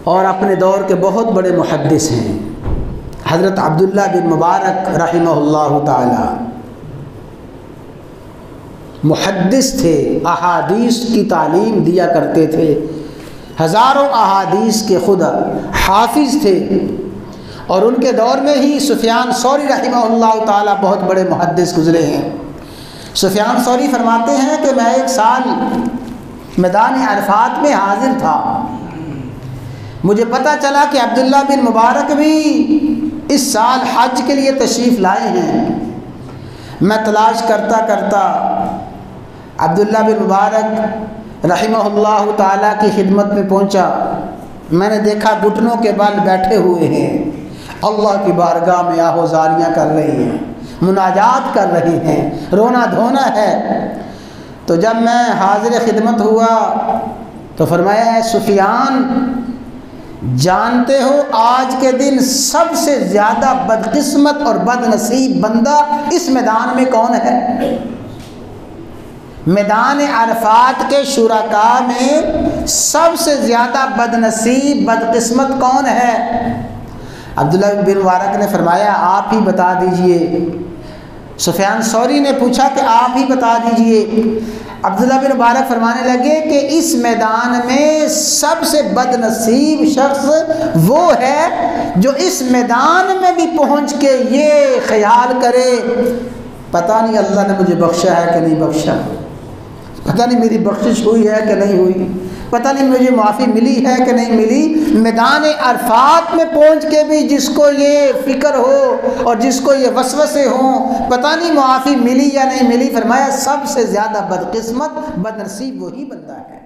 اور اپنے دور کے بہت بڑے محدث ہیں، حضرت عبداللہ بن مبارک رحمہ اللہ تعالی محدث تھے، احادیث کی تعلیم دیا کرتے تھے، ہزاروں احادیث کے خود حافظ تھے، اور ان کے دور میں ہی سفیان ثوری رحمہ اللہ تعالی بہت بڑے محدث گزرے ہیں۔ سفیان ثوری فرماتے ہیں کہ میں ایک سال میدان عرفات میں حاضر تھا، مجھے پتہ چلا کہ عبداللہ بن مبارک بھی اس سال حج کے لیے تشریف لائے ہیں۔ میں تلاش کرتا کرتا عبداللہ بن مبارک رحمہ اللہ تعالیٰ کی خدمت میں پہنچا، میں نے دیکھا گھٹنوں کے بل بیٹھے ہوئے ہیں، اللہ کی بارگاہ میں آہوزاریاں کر رہے ہیں، مناجات کر رہے ہیں، رونا دھونا ہے۔ تو جب میں حاضر خدمت ہوا تو فرمایا ہے سفیان، جانتے ہو آج کے دن سب سے زیادہ بدقسمت اور بد نصیب بندہ اس میدان میں کون ہے؟ میدان عرفات کے شرکاء میں سب سے زیادہ بد نصیب بدقسمت کون ہے؟ عبداللہ بن مبارک نے فرمایا آپ ہی بتا دیجئے۔ سفیان ثوری نے پوچھا کہ آپ ہی بتا دیجئے۔ عبداللہ بن مبارک فرمانے لگے کہ اس میدان میں سب سے بد نصیب شخص وہ ہے جو اس میدان میں بھی پہنچ کے یہ خیال کرے پتہ نہیں اللہ نے مجھے بخشا ہے کہ نہیں بخشا، پتہ نہیں میری بخشش ہوئی ہے کہ نہیں ہوئی، پتہ نہیں مجھے معافی ملی ہے کہ نہیں ملی۔ میدان عرفات میں پہنچ کے بھی جس کو یہ فکر ہو اور جس کو یہ وسوسے ہوں پتہ نہیں معافی ملی یا نہیں ملی، فرمایا سب سے زیادہ بدقسمت بد نصیب وہی بندہ ہے۔